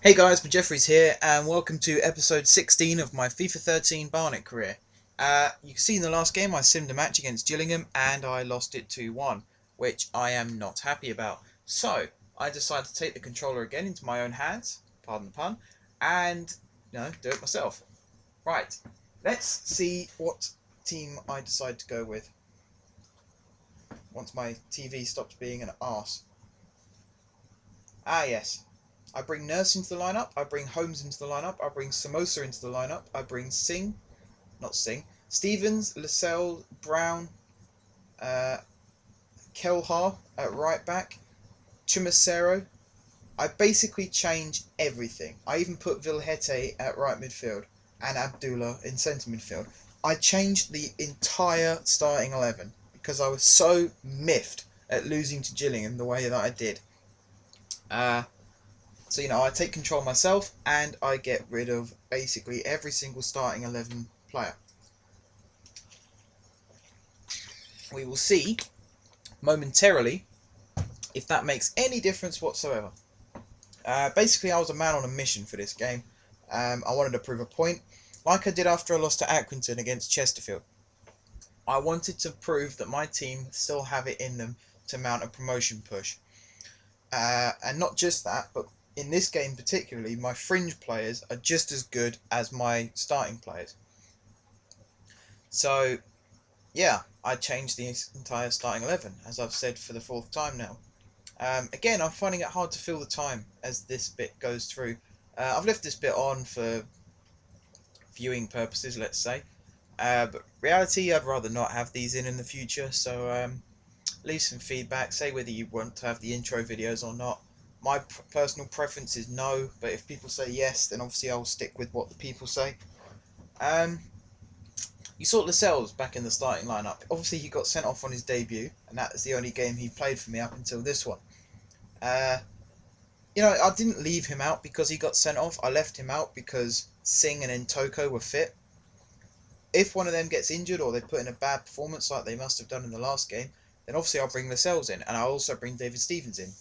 Hey guys, Jeffries here, and welcome to episode 16 of my FIFA 13 Barnet career. You can see in the last game I simmed a match against Gillingham and I lost it 2-1, which I am not happy about. So, I decided to take the controller again into my own hands, pardon the pun, and do it myself. Right, let's see what team I decide to go with once my TV stops being an arse. Ah yes, I bring Nurse into the lineup, I bring Holmes into the lineup, I bring Samosa into the lineup, I bring Stevens, Lascelles, Brown, uh, Kelhar at right back, Chimacero. I basically change everything. I even put Vilhete at right midfield and Abdullah in centre midfield. I changed the entire starting 11 because I was so miffed at losing to Gillingham the way that I did. Uh, So, I take control myself and I get rid of basically every single starting 11 player. We will see momentarily if that makes any difference whatsoever. Basically, I was a man on a mission for this game. I wanted to prove a point, like I did after I lost to Accrington against Chesterfield. I wanted to prove that my team still have it in them to mount a promotion push. And not just that, but in this game particularly, my fringe players are just as good as my starting players. So, yeah, I changed the entire starting 11, as I've said for the fourth time now. Again, I'm finding it hard to fill the time as this bit goes through. I've left this bit on for viewing purposes, let's say. But reality, I'd rather not have these in the future, so leave some feedback, say whether you want to have the intro videos or not. My personal preference is no, but if people say yes, then obviously I'll stick with what the people say. Um, you saw Lascelles back in the starting lineup. Obviously, he got sent off on his debut, and that is the only game he played for me up until this one. Uh, I didn't leave him out because he got sent off. I left him out because Singh and Ntoko were fit. If one of them gets injured or they put in a bad performance like they must have done in the last game, then obviously I'll bring Lascelles in, and I'll also bring David Stevens in.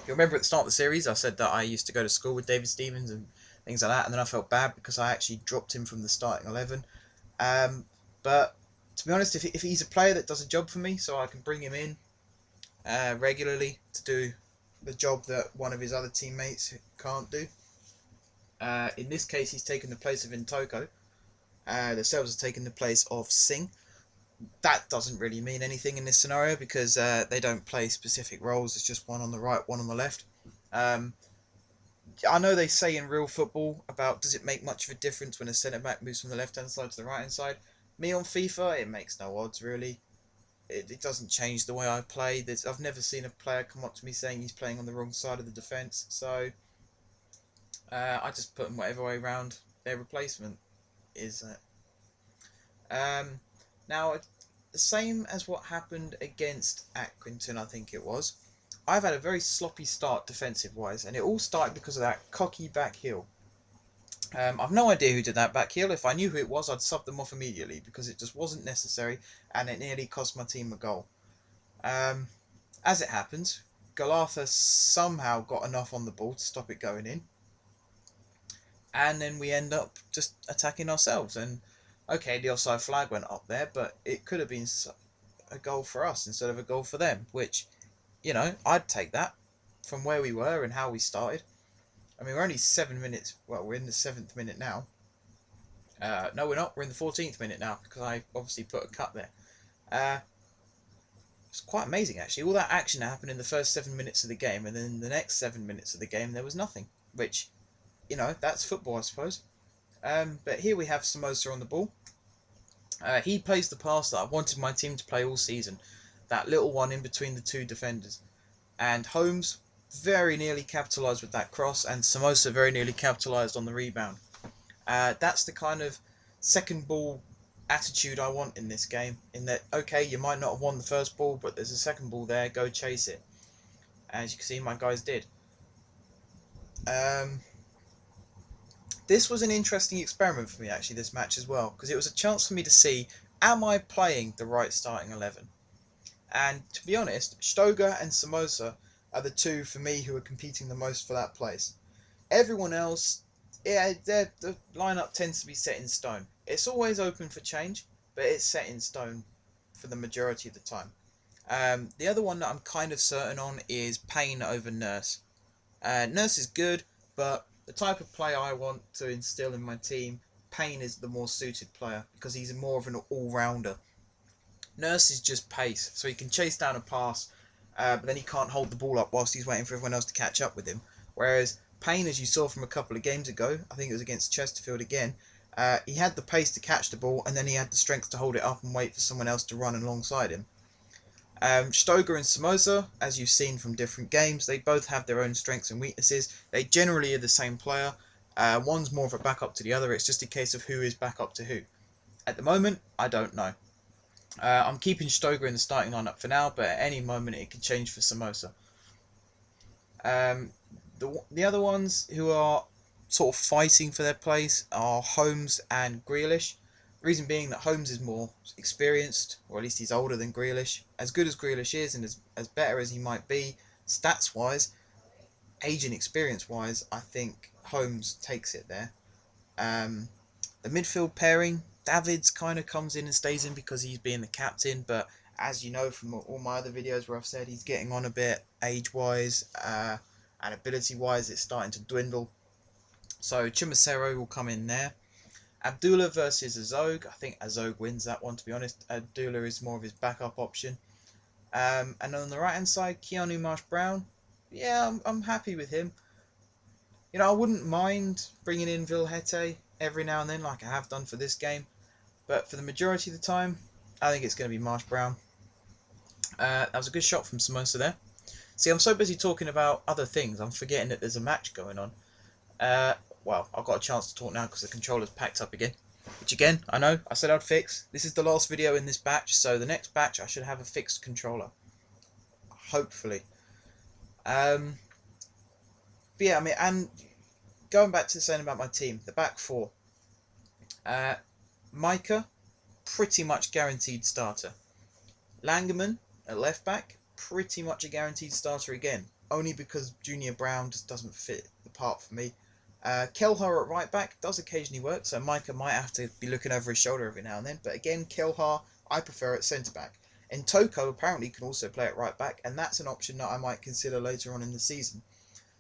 You remember at the start of the series, I said that I used to go to school with David Stevens and things like that, and then I felt bad because I actually dropped him from the starting 11. But to be honest, if he's a player that does a job for me, so I can bring him in regularly to do the job that one of his other teammates can't do. In this case, he's taken the place of Intoko. The Lascelles has taken the place of Singh. That doesn't really mean anything in this scenario because they don't play specific roles. It's just one on the right, one on the left. Um, I know they say in real football about does it make much of a difference when a centre back moves from the left hand side to the right hand side. Me on FIFA, it makes no odds really. It doesn't change the way I play. I've never seen a player come up to me saying he's playing on the wrong side of the defence. So I just put them whatever way round their replacement is. Um, Now, the same as what happened against Accrington, I think it was. I've had a very sloppy start defensive wise, and it all started because of that cocky back heel. I've no idea who did that back heel. If I knew who it was, I'd sub them off immediately because it just wasn't necessary, and it nearly cost my team a goal. Um, as it happens, Galatha somehow got enough on the ball to stop it going in, and then we end up just attacking ourselves. And okay, the offside flag went up there, but it could have been a goal for us instead of a goal for them, which, I'd take that from where we were and how we started. I mean, we're only 7 minutes, well, we're in the 7th minute now. No, we're not, we're in the 14th minute now because I obviously put a cut there. Uh, it's quite amazing actually. All that action happened in the first 7 minutes of the game, and then the next 7 minutes of the game there was nothing, which, that's football, I suppose. But here we have Samosa on the ball. He plays the pass that I wanted my team to play all season, that little one in between the two defenders. And Holmes very nearly capitalised with that cross, and Samosa very nearly capitalised on the rebound. That's the kind of second ball attitude I want in this game. In that, okay, you might not have won the first ball, but there's a second ball there, go chase it. As you can see, my guys did. Um, this was an interesting experiment for me actually, this match as well, because it was a chance for me to see, am I playing the right starting 11? And to be honest, Stoger and Samosa are the two for me who are competing the most for that place. Everyone else, yeah, the lineup tends to be set in stone. It's always open for change, but it's set in stone for the majority of the time. The other one that I'm kind of certain on is Payne over Nurse. Nurse is good, but the type of player I want to instill in my team, Payne is the more suited player because he's more of an all-rounder. Nurse is just pace, so he can chase down a pass, but then he can't hold the ball up whilst he's waiting for everyone else to catch up with him. Whereas Payne, as you saw from a couple of games ago, I think it was against Chesterfield again, he had the pace to catch the ball, and then he had the strength to hold it up and wait for someone else to run alongside him. Stoger and Samosa, as you've seen from different games, they both have their own strengths and weaknesses. They generally are the same player. One's more of a backup to the other. It's just a case of who is backup to who. At the moment, I don't know. I'm keeping Stoger in the starting lineup for now, but at any moment it could change for Samosa. The other ones who are sort of fighting for their place are Holmes and Grealish. The reason being that Holmes is more experienced, or at least he's older than Grealish. As good as Grealish is, and as better as he might be, stats wise, age and experience wise, I think Holmes takes it there. Um, the midfield pairing, Davids kind of comes in and stays in because he's being the captain, but as you know from all my other videos where I've said he's getting on a bit age-wise and ability-wise, it's starting to dwindle. So Chimacero will come in there. Abdullah versus Azog. I think Azog wins that one, to be honest. Abdullah is more of his backup option. And on the right-hand side, Keanu Marsh-Brown. Yeah, I'm happy with him. You know, I wouldn't mind bringing in Vilhete every now and then, like I have done for this game. But for the majority of the time, I think it's going to be Marsh-Brown. That was a good shot from Samosa there. See, I'm so busy talking about other things, I'm forgetting that there's a match going on. Well, I've got a chance to talk now because the controller's packed up again. Which again, I know, I said I'd fix. This is the last video in this batch, so the next batch I should have a fixed controller. Hopefully. But yeah, I mean, and going back to saying about my team, the back four. Micah, pretty much guaranteed starter. Langerman at left back, pretty much a guaranteed starter again. Only because Junior Brown just doesn't fit the part for me. Kelhar at right back does occasionally work, so Micah might have to be looking over his shoulder every now and then. But again, Kelhar, I prefer at centre back. And Toko apparently can also play at right back, and that's an option that I might consider later on in the season.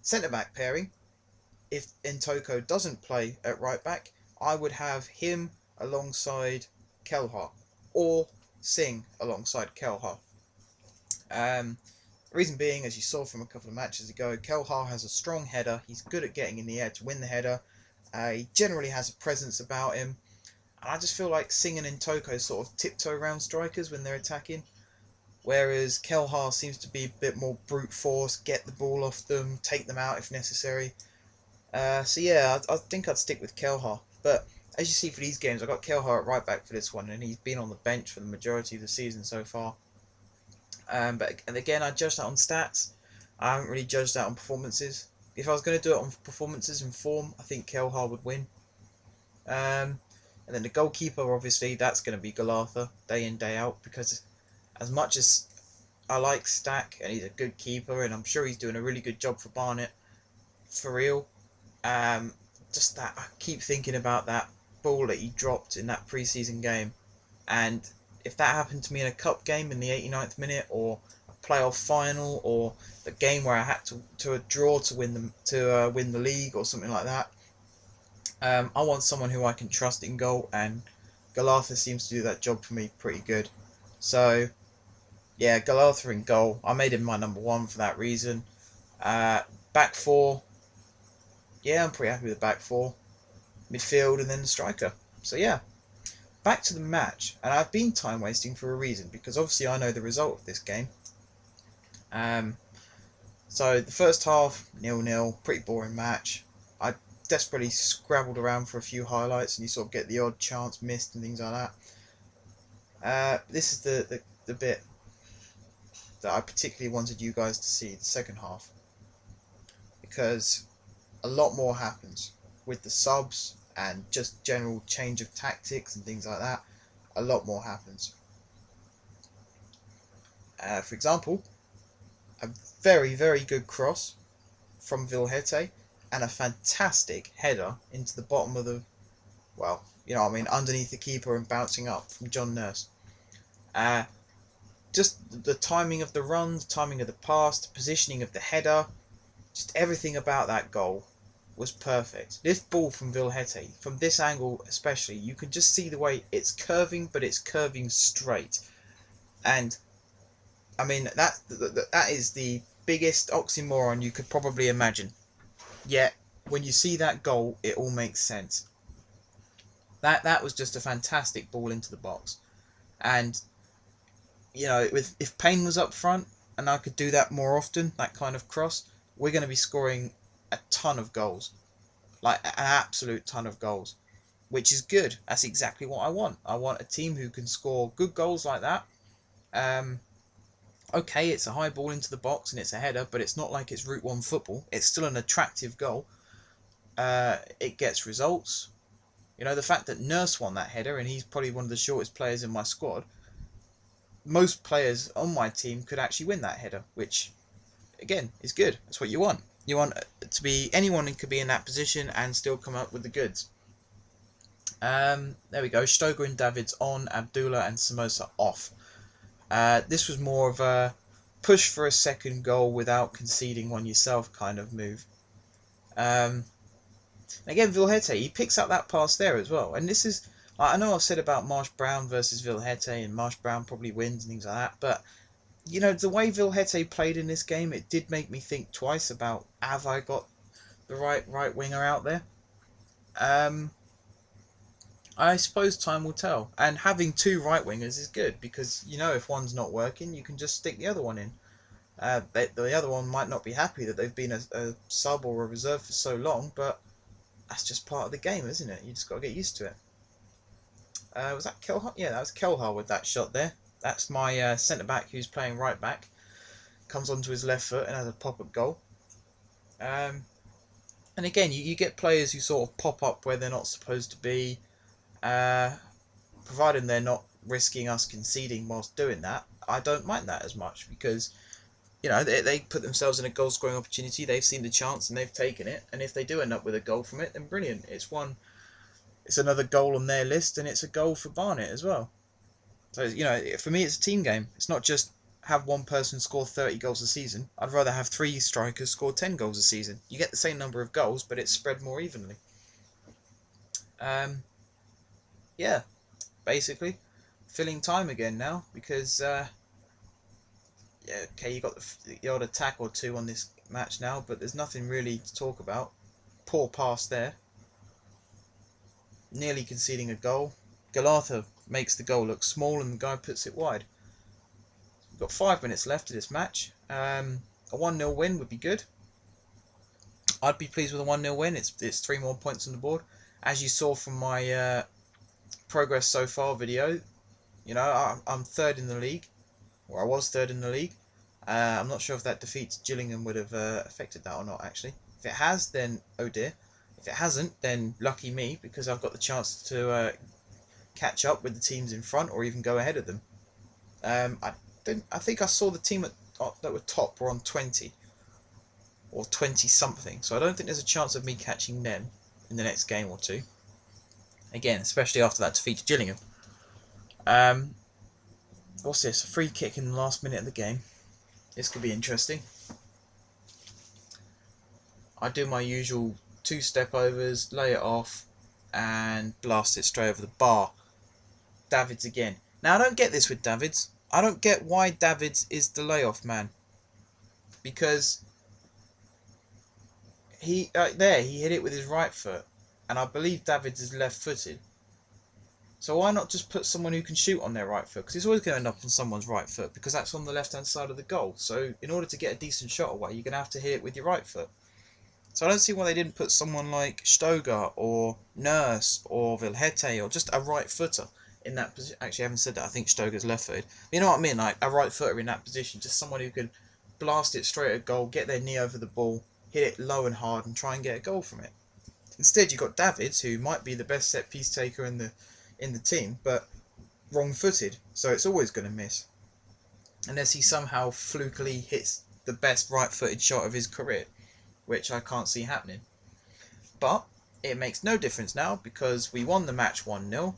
Centre back pairing, if Ntoko doesn't play at right back, I would have him alongside Kelhar, or Singh alongside Kelhar. The reason being, as you saw from a couple of matches ago, Kelhar has a strong header. He's good at getting in the air to win the header. He generally has a presence about him. And I just feel like Singh and Ntoko sort of tiptoe around strikers when they're attacking. Whereas Kelhar seems to be a bit more brute force, get the ball off them, take them out if necessary. So yeah, I think I'd stick with Kelhar. But as you see for these games, I got Kelhar at right back for this one, and he's been on the bench for the majority of the season so far. But again, I judged that on stats. I haven't really judged that on performances. If I was going to do it on performances and form, I think Kelhar would win. And then the goalkeeper, obviously, that's going to be Galatha, day in, day out, because as much as I like Stack, and he's a good keeper, and I'm sure he's doing a really good job for Barnet, for real, just that, I keep thinking about that ball that he dropped in that pre-season game, and if that happened to me in a cup game in the 89th minute, or a playoff final, or the game where I had to draw to win the league or something like that, I want someone who I can trust in goal, and Galatha seems to do that job for me pretty good. So yeah, Galatha in goal. I made him my number one for that reason. Back four. Yeah, I'm pretty happy with the back four. Midfield and then the striker. So yeah. Back to the match, and I've been time wasting for a reason, because obviously I know the result of this game. So the first half, 0-0, pretty boring match. I desperately scrabbled around for a few highlights, and you sort of get the odd chance missed and things like that. This is the bit that I particularly wanted you guys to see, the second half, because a lot more happens with the subs and just general change of tactics and things like that. A lot more happens. For example, a very, very good cross from Vilhete. and a fantastic header into the bottom of the, well, you know what I mean, underneath the keeper and bouncing up from John Nurse. Just the timing of the run, the timing of the pass, the positioning of the header, just everything about that goal was perfect. This ball from Vilhete, from this angle especially, you can just see the way it's curving, but it's curving straight. And I mean, that is the biggest oxymoron you could probably imagine. Yet, when you see that goal, it all makes sense. That was just a fantastic ball into the box. And, you know, if Payne was up front, and I could do that more often, that kind of cross, we're going to be scoring a ton of goals. Like, an absolute ton of goals. Which is good. That's exactly what I want. I want a team who can score good goals like that. Okay, it's a high ball into the box and it's a header, but it's not like it's Route 1 football. It's still an attractive goal. It gets results. You know, the fact that Nurse won that header, and he's probably one of the shortest players in my squad, most players on my team could actually win that header, which, again, is good. That's what you want. You want to be, anyone who could be in that position and still come up with the goods. There we go. Stoger and Davids on, Abdullah and Samosa off. This was more of a push for a second goal without conceding one yourself kind of move. Again, Vilhete, he picks up that pass there as well. And this is, I know I've said about Marsh Brown versus Vilhete, and Marsh Brown probably wins and things like that, but, you know, the way Vilhete played in this game, it did make me think twice about, have I got the right winger out there? I suppose time will tell. And having two right wingers is good, because, you know, if one's not working, you can just stick the other one in. The other one might not be happy that they've been a sub or a reserve for so long, but that's just part of the game, isn't it? You just got to get used to it. Was that Kelhar? Yeah, that was Kelhar with that shot there. That's my centre-back who's playing right-back. Comes onto his left foot and has a pop-up goal. And again, you get players who sort of pop up where they're not supposed to be, provided they're not risking us conceding whilst doing that. I don't mind that as much, because, you know, they put themselves in a goal scoring opportunity, they've seen the chance and they've taken it, and if they do end up with a goal from it, then brilliant. It's another goal on their list, and it's a goal for Barnet as well. So, you know, for me it's a team game. It's not just have one person score 30 goals a season. I'd rather have 3 strikers score 10 goals a season. You get the same number of goals, but it's spread more evenly. Yeah, basically filling time again now, because yeah, okay, you got the odd attack or two on this match now, but there's nothing really to talk about. Poor pass there. Nearly conceding a goal. Galatha makes the goal look small and the guy puts it wide. We've got 5 minutes left of this match. A 1-0 win would be good. I'd be pleased with a 1-0 win. It's 3 more points on the board. As you saw from my progress so far video, you know, I'm 3rd in the league, or I was 3rd in the league. I'm not sure if that defeat to Gillingham would have affected that or not, actually. If it has, then oh dear. If it hasn't, then lucky me, because I've got the chance to catch up with the teams in front, or even go ahead of them. I think I saw the team that were top were on 20 or 20 something, so I don't think there's a chance of me catching them in the next game or two. Again, especially after that defeat to Gillingham. What's this? A free kick in the last minute of the game. This could be interesting. I do my usual 2 step overs, lay it off, and blast it straight over the bar. Davids again. Now, I don't get this with Davids. I don't get why Davids is the layoff man. Because he hit it with his right foot, and I believe Davids is left-footed. So why not just put someone who can shoot on their right foot? Because it's always going to end up on someone's right foot, because that's on the left-hand side of the goal. So in order to get a decent shot away, you're going to have to hit it with your right foot. So I don't see why they didn't put someone like Stoger or Nurse or Vilhete or just a right footer in that position. Actually, I haven't said that. I think Stoger's left footed. You know what I mean? Like a right footer in that position. Just someone who could blast it straight at goal, get their knee over the ball, hit it low and hard, and try and get a goal from it. Instead, you've got Davids, who might be the best set piece taker in the team, but wrong-footed, so it's always going to miss. Unless he somehow flukily hits the best right-footed shot of his career, which I can't see happening. But it makes no difference now because we won the match 1-0.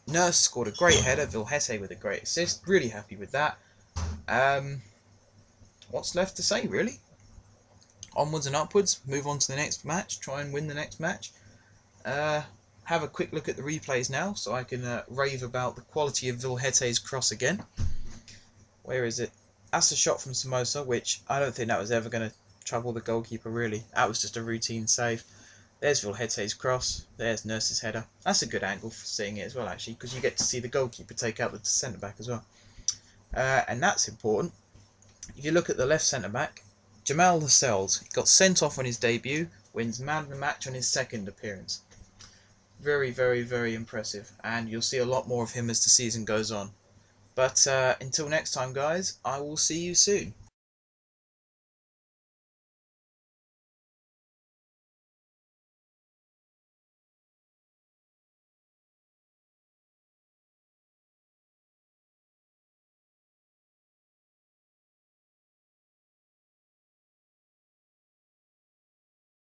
Nurse scored a great header, Vilhete with a great assist. Really happy with that. What's left to say, really? Onwards and upwards, move on to the next match, try and win the next match. Have a quick look at the replays now so I can rave about the quality of Vilhete's cross again. Where is it? That's a shot from Somoza, which I don't think that was ever going to trouble the goalkeeper, really. That was just a routine save. There's Vilhete's cross. There's Nurse's header. That's a good angle for seeing it as well, actually, because you get to see the goalkeeper take out the centre-back as well. And that's important. If you look at the left centre-back, Jamal Lascelles got sent off on his debut, wins man of the match on his second appearance. Very, very, very impressive, and you'll see a lot more of him as the season goes on. But until next time, guys, I will see you soon.